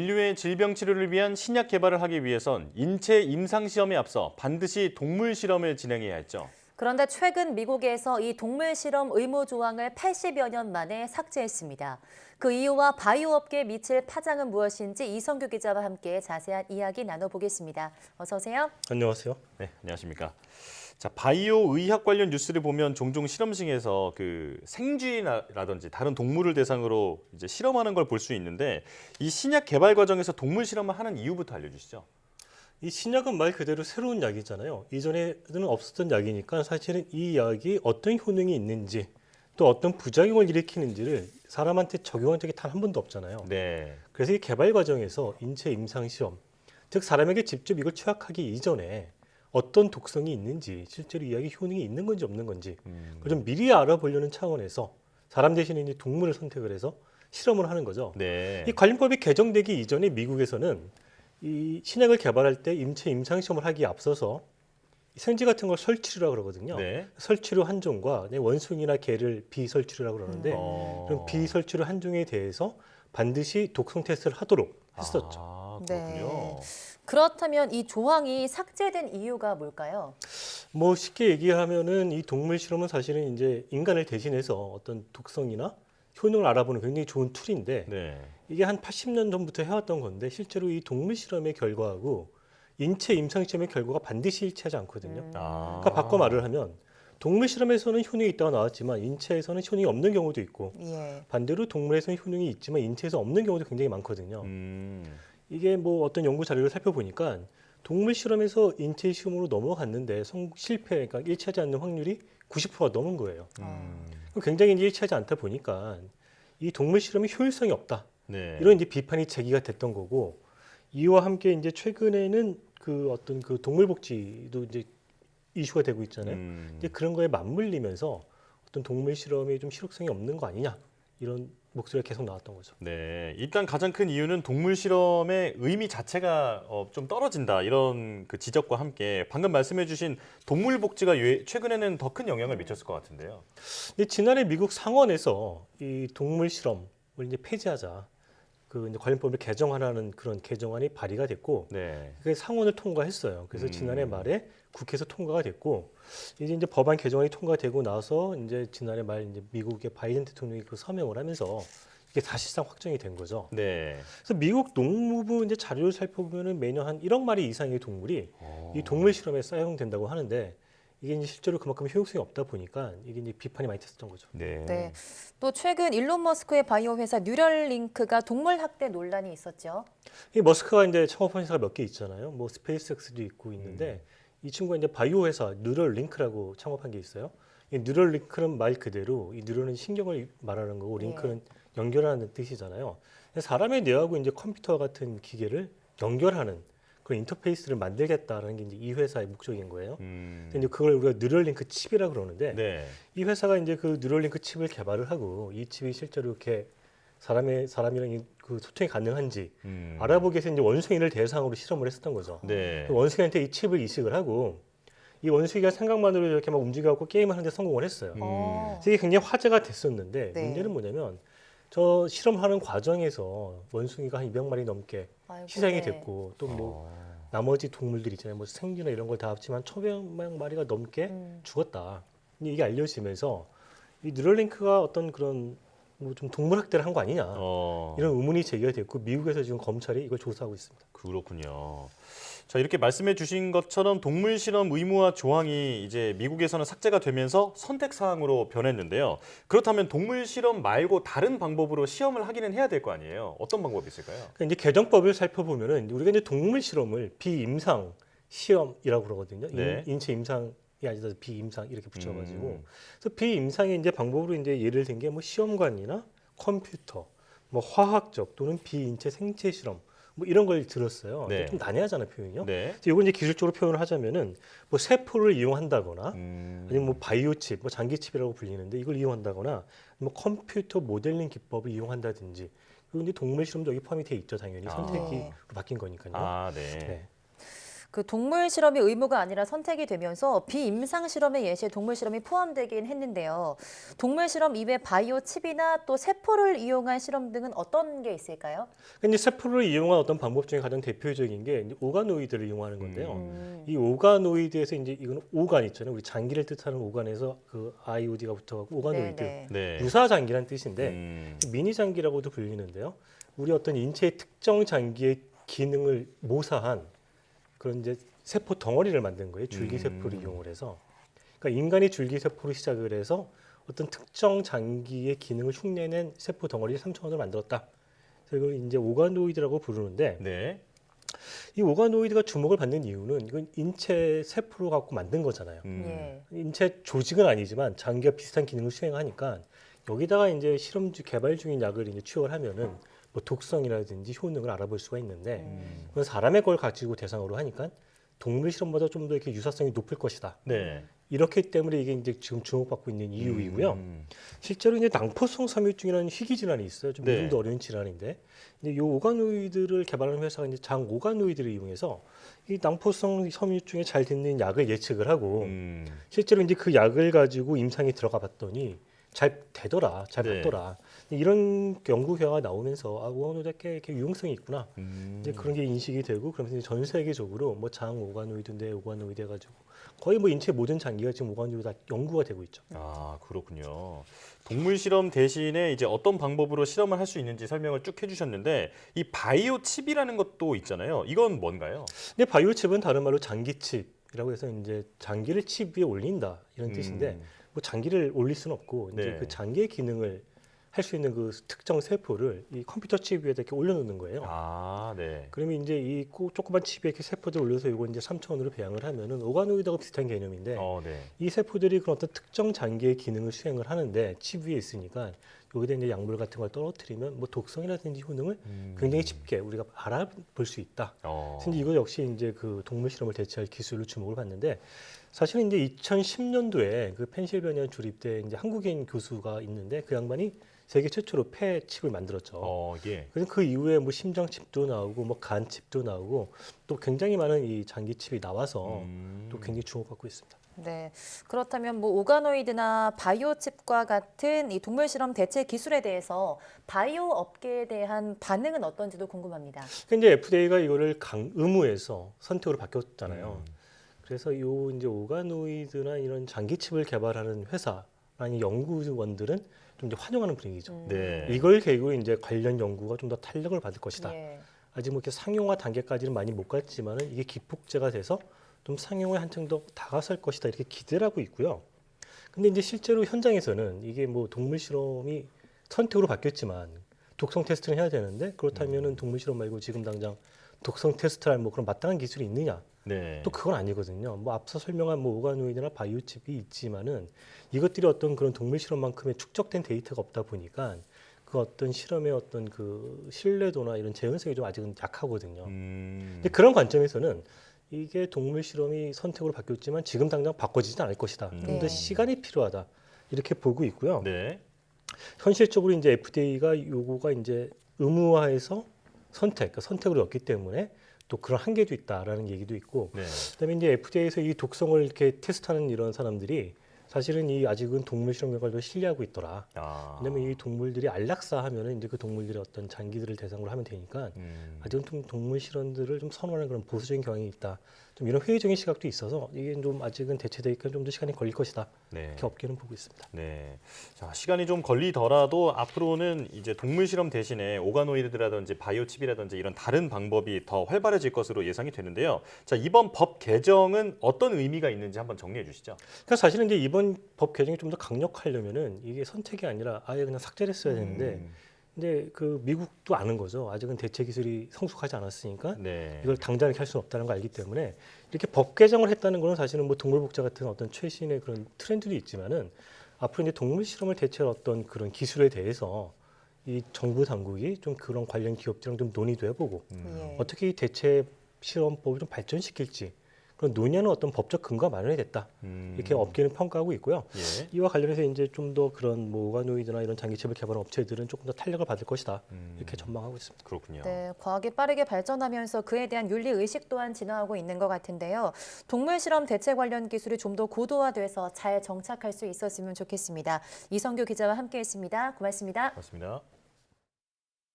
인류의 질병 치료를 위한 신약 개발을 하기 위해선 인체 임상 시험에 앞서 반드시 동물 실험을 진행해야 했죠. 그런데 최근 미국에서 이 동물 실험 의무 조항을 80여 년 만에 삭제했습니다. 그 이유와 바이오 업계에 미칠 파장은 무엇인지 이성규 기자와 함께 자세한 이야기 나눠보겠습니다. 어서 오세요. 안녕하세요. 네, 안녕하십니까. 자, 바이오 의학 관련 뉴스를 보면 종종 실험실에서 그 생쥐라든지 다른 동물을 대상으로 이제 실험하는 걸 볼 수 있는데 이 신약 개발 과정에서 동물 실험을 하는 이유부터 알려주시죠. 이 신약은 말 그대로 새로운 약이잖아요. 이전에는 없었던 약이니까 사실은 이 약이 어떤 효능이 있는지 또 어떤 부작용을 일으키는지를 사람한테 적용한 적이 단 한 번도 없잖아요. 네. 그래서 이 개발 과정에서 인체 임상 시험, 즉 사람에게 직접 이걸 투약하기 이전에 어떤 독성이 있는지 실제로 이 약이 효능이 있는 건지 없는 건지 그걸 좀 미리 알아보려는 차원에서 사람 대신에 이제 동물을 선택을 해서 실험을 하는 거죠. 네. 이 관련법이 개정되기 이전에 미국에서는 이 신약을 개발할 때 인체 임상 시험을 하기에 앞서서 생쥐 같은 걸 설치류라고 그러거든요. 네. 설치류 한 종과 원숭이나 개를 비설치류라고 그러는데 그럼 비설치류 한 종에 대해서 반드시 독성 테스트를 하도록 했었죠. 아, 네. 그렇군요. 그렇다면 이 조항이 삭제된 이유가 뭘까요? 뭐 쉽게 얘기하면은 이 동물 실험은 사실은 이제 인간을 대신해서 어떤 독성이나 효능을 알아보는 굉장히 좋은 툴인데 네. 이게 한 80년 전부터 해왔던 건데 실제로 이 동물 실험의 결과하고 인체 임상 시험의 결과가 반드시 일치하지 않거든요. 아. 그러니까 바꿔 말을 하면 동물 실험에서는 효능이 있다고 나왔지만 인체에서는 효능이 없는 경우도 있고 예. 반대로 동물에서는 효능이 있지만 인체에서 없는 경우도 굉장히 많거든요. 이게 뭐 어떤 연구 자료를 살펴보니까 동물 실험에서 인체 시험으로 넘어갔는데 실패, 그러니까 일치하지 않는 확률이 90%가 넘은 거예요. 굉장히 이제 일치하지 않다 보니까 이 동물 실험이 효율성이 없다. 네. 이런 이제 비판이 제기가 됐던 거고 이와 함께 이제 최근에는 그 어떤 그 동물 복지도 이제 이슈가 되고 있잖아요. 이제 그런 거에 맞물리면서 어떤 동물 실험이 좀 실효성이 없는 거 아니냐 이런 목소리가 계속 나왔던 거죠. 네, 일단 가장 큰 이유는 동물 실험의 의미 자체가 좀 떨어진다 이런 그 지적과 함께 방금 말씀해주신 동물 복지가 최근에는 더 큰 영향을 미쳤을 것 같은데요. 근데 지난해 미국 상원에서 이 동물 실험을 이제 폐지하자 그 이제 관련법을 개정하라는 그런 개정안이 발의가 됐고 네. 그게 상원을 통과했어요. 그래서 지난해 말에 국회에서 통과가 됐고 이제 법안 개정안이 통과되고 나서 이제 지난해 말 이제 미국의 바이든 대통령이 그 서명을 하면서 이게 사실상 확정이 된 거죠. 네. 그래서 미국 농무부 이제 자료를 살펴보면은 매년 한 1억 마리 이상의 동물이 이 동물 실험에 사용된다고 하는데 이게 이제 실제로 그만큼 효용성이 없다 보니까 이게 이제 비판이 많이 됐었던 거죠. 네. 네. 또 최근 일론 머스크의 바이오 회사 뉴럴링크가 동물 학대 논란이 있었죠. 이 머스크가 이제 창업한 회사가 몇 개 있잖아요. 뭐 스페이스X도 있고 있는데 이 친구가 이제 바이오 회사 뉴럴링크라고 창업한 게 있어요. 이 뉴럴링크는 말 그대로 이 뉴럴은 신경을 말하는 거고 링크는 연결하는 뜻이잖아요. 사람의 뇌하고 이제 컴퓨터 같은 기계를 연결하는 그런 인터페이스를 만들겠다라는 게 이제 이 회사의 목적인 거예요. 근데 이제 그걸 우리가 뉴럴링크 칩이라고 그러는데 네. 이 회사가 이제 그 뉴럴링크 칩을 개발을 하고 이 칩이 실제로 이렇게 사람이랑 그 소통이 가능한지 알아보기 위해서 이제 원숭이를 대상으로 실험을 했었던 거죠. 네. 그 원숭이한테 이 칩을 이식을 하고 이 원숭이가 생각만으로 이렇게 막 움직여갖고 게임을 하는데 성공을 했어요. 그래서 이게 굉장히 화제가 됐었는데 네. 문제는 뭐냐면 저 실험하는 과정에서 원숭이가 한 200마리 넘게 아이고, 희생이 네. 됐고 또 뭐 나머지 동물들 있잖아요. 뭐 생쥐나 이런 걸 다 합치면 1,100마리가 넘게 죽었다. 근데 이게 알려지면서 이 뉴럴링크가 어떤 그런 뭐 좀 동물 학대를 한 거 아니냐 이런 의문이 제기가 됐고 미국에서 지금 검찰이 이걸 조사하고 있습니다. 그렇군요. 자, 이렇게 말씀해 주신 것처럼 동물 실험 의무화 조항이 이제 미국에서는 삭제가 되면서 선택 사항으로 변했는데요. 그렇다면 동물 실험 말고 다른 방법으로 시험을 하기는 해야 될 거 아니에요. 어떤 방법이 있을까요? 그러니까 이제 개정법을 살펴보면은 우리가 이제 동물 실험을 비임상 시험이라고 그러거든요. 네. 인체 임상이 아니라 비임상 이렇게 붙여가지고 그래서 비임상의 이제 방법으로 이제 예를 든 게 뭐 시험관이나 컴퓨터, 뭐 화학적 또는 비인체 생체 실험 뭐 이런 걸 들었어요. 네. 좀 난해하잖아요 표현이요. 네. 그래서 이건 이제 기술적으로 표현을 하자면은 뭐 세포를 이용한다거나 아니면 뭐 바이오칩, 뭐 장기칩이라고 불리는데 이걸 이용한다거나 뭐 컴퓨터 모델링 기법을 이용한다든지 그리고 이제 동물 실험도 여기 포함이 돼 있죠 당연히 선택이 바뀐 거니까요. 아, 네. 네. 그 동물 실험이 의무가 아니라 선택이 되면서 비임상 실험의 예시에 동물 실험이 포함되긴 했는데요. 동물 실험 이외 바이오 칩이나 또 세포를 이용한 실험 등은 어떤 게 있을까요? 근데 세포를 이용한 어떤 방법 중에 가장 대표적인 게 이제 오가노이드를 이용하는 건데요. 음. 이 오가노이드에서 이제 이건 오간 있잖아요. 우리 장기를 뜻하는 오간에서 그 IOD가 붙어갖고 오가노이드. 네. 네. 유사 장기란 뜻인데 음. 미니 장기라고도 불리는데요. 우리 어떤 인체의 특정 장기의 기능을 모사한 그런 이제 세포 덩어리를 만든 거예요. 줄기 세포를 이용을 해서. 그러니까 인간이 줄기 세포로 시작을 해서 어떤 특정 장기의 기능을 흉내낸 세포 덩어리를 3차원으로 만들었다. 그래서 이걸 이제 오가노이드라고 부르는데 네. 이 오가노이드가 주목을 받는 이유는 이건 인체 세포로 갖고 만든 거잖아요. 예. 인체 조직은 아니지만 장기와 비슷한 기능을 수행하니까 여기다가 이제 실험 개발 중인 약을 이제 취역을 하면은 뭐 독성이라든지 효능을 알아볼 수가 있는데 그건 사람의 걸 가지고 대상으로 하니까 동물 실험보다 좀 더 이렇게 유사성이 높을 것이다. 네. 이렇기 때문에 이게 이제 지금 주목받고 있는 이유이고요. 실제로 이제 낭포성 섬유증이라는 희귀 질환이 있어요. 좀 네. 이름도 어려운 질환인데, 이제 이 오가노이드를 개발하는 회사가 이제 장 오가노이드를 이용해서 이 낭포성 섬유증에 잘 듣는 약을 예측을 하고 실제로 이제 그 약을 가지고 임상에 들어가 봤더니 잘 되더라, 잘 네. 받더라. 이런 연구 결과가 나오면서 아, 오가노이드가 꽤 이렇게 유용성이 있구나. 이제 그런 게 인식이 되고 그러면서 이제 전 세계적으로 뭐 장 오가노이드인데 오가노이드 해가지고 거의 뭐 인체 모든 장기가 지금 오가노이드 다 연구가 되고 있죠. 아, 그렇군요. 동물 실험 대신에 이제 어떤 방법으로 실험을 할 수 있는지 설명을 쭉 해주셨는데 이 바이오 칩이라는 것도 있잖아요. 이건 뭔가요? 근데 바이오 칩은 다른 말로 장기 칩이라고 해서 이제 장기를 칩 위에 올린다 이런 뜻인데 뭐 장기를 올릴 수는 없고 이제 네. 그 장기의 기능을 할 수 있는 그 특정 세포를 이 컴퓨터 칩 위에다 이렇게 올려놓는 거예요. 아, 네. 그러면 이제 이 조그만 칩에 이렇게 세포들 올려서 이거 이제 3차원으로 배양을 하면은 오가노이드하고 비슷한 개념인데 네. 이 세포들이 그런 어떤 특정 장기의 기능을 수행을 하는데 칩 위에 있으니까 여기다 이제 약물 같은 걸 떨어뜨리면 뭐 독성이라든지 효능을 굉장히 쉽게 우리가 알아볼 수 있다. 근데 이거 역시 이제 그 동물 실험을 대체할 기술로 주목을 받는데 사실은 이제 2010년도에 그 펜실베니아 주립대 이제 한국인 교수가 있는데 그 양반이 세계 최초로 폐 칩을 만들었죠. 예. 그래서 그 이후에 뭐 심장 칩도 나오고 뭐 간 칩도 나오고 또 굉장히 많은 이 장기 칩이 나와서 또 굉장히 주목받고 있습니다. 네. 그렇다면 뭐 오가노이드나 바이오 칩과 같은 이 동물 실험 대체 기술에 대해서 바이오 업계에 대한 반응은 어떤지도 궁금합니다. 근데 FDA가 이거를 의무에서 선택으로 바뀌었잖아요. 그래서 요 이제 오가노이드나 이런 장기 칩을 개발하는 회사 아니 연구원들은 좀 이제 환영하는 분위기죠. 네. 이걸 계기로 이제 관련 연구가 좀 더 탄력을 받을 것이다. 예. 아직 뭐 이렇게 상용화 단계까지는 많이 못 갔지만은 이게 기폭제가 돼서 좀 상용화에 한층 더 다가설 것이다 이렇게 기대를 하고 있고요. 근데 이제 실제로 현장에서는 이게 뭐 동물 실험이 선택으로 바뀌었지만 독성 테스트는 해야 되는데 그렇다면은 동물 실험 말고 지금 당장 독성 테스트할 뭐 그런 마땅한 기술이 있느냐? 네. 또 그건 아니거든요. 뭐 앞서 설명한 뭐 오가노이드나 바이오칩이 있지만은 이것들이 어떤 그런 동물 실험만큼의 축적된 데이터가 없다 보니까 그 어떤 실험의 어떤 그 신뢰도나 이런 재현성이 좀 아직은 약하거든요. 근데 그런 관점에서는 이게 동물 실험이 선택으로 바뀌었지만 지금 당장 바꿔지진 않을 것이다. 좀 더 네. 시간이 필요하다. 이렇게 보고 있고요. 네. 현실적으로 이제 FDA가 요거가 이제 의무화해서 그러니까 선택으로 였기 때문에 또 그런 한계도 있다라는 얘기도 있고 네. 그다음에 이제 FDA에서 이 독성을 이렇게 테스트하는 이런 사람들이 사실은 이 아직은 동물 실험 결과를 신뢰하고 있더라. 왜냐면 이 동물들이 안락사 하면은 이제 그 동물들의 어떤 장기들을 대상으로 하면 되니까 아직은 좀 동물 실험들을 좀 선호하는 그런 보수적인 경향이 있다. 좀 이런 회의적인 시각도 있어서 이게 좀 아직은 대체되기까 좀 더 시간이 걸릴 것이다. 네. 이렇게 업계는 보고 있습니다. 네. 자, 시간이 좀 걸리더라도 앞으로는 이제 동물 실험 대신에 오가노이드라든지 바이오칩이라든지 이런 다른 방법이 더 활발해질 것으로 예상이 되는데요. 자, 이번 법 개정은 어떤 의미가 있는지 한번 정리해 주시죠. 그러니까 사실은 이제 이번 법 개정이 좀 더 강력하려면은 이게 선택이 아니라 아예 그냥 삭제를 했어야 되는데 근데 그 미국도 아는 거죠. 아직은 대체 기술이 성숙하지 않았으니까 네. 이걸 당장 이렇게 할 수는 없다는 걸 알기 때문에 이렇게 법 개정을 했다는 거는 사실은 뭐 동물복지 같은 어떤 최신의 그런 트렌드도 있지만은 앞으로 이제 동물 실험을 대체할 어떤 그런 기술에 대해서 이 정부 당국이 좀 그런 관련 기업들이랑 좀 논의도 해보고 예. 어떻게 이 대체 실험법을 좀 발전시킬지 그런 논의하는 어떤 법적 근거가 마련이 됐다. 이렇게 업계는 평가하고 있고요. 예. 이와 관련해서 이제 좀 더 그런 뭐 오가노이드나 이런 장기칩을 개발한 업체들은 조금 더 탄력을 받을 것이다. 이렇게 전망하고 있습니다. 그렇군요. 네, 과학이 빠르게 발전하면서 그에 대한 윤리 의식 또한 진화하고 있는 것 같은데요. 동물 실험 대체 관련 기술이 좀 더 고도화돼서 잘 정착할 수 있었으면 좋겠습니다. 이성규 기자와 함께했습니다. 고맙습니다. 맞습니다.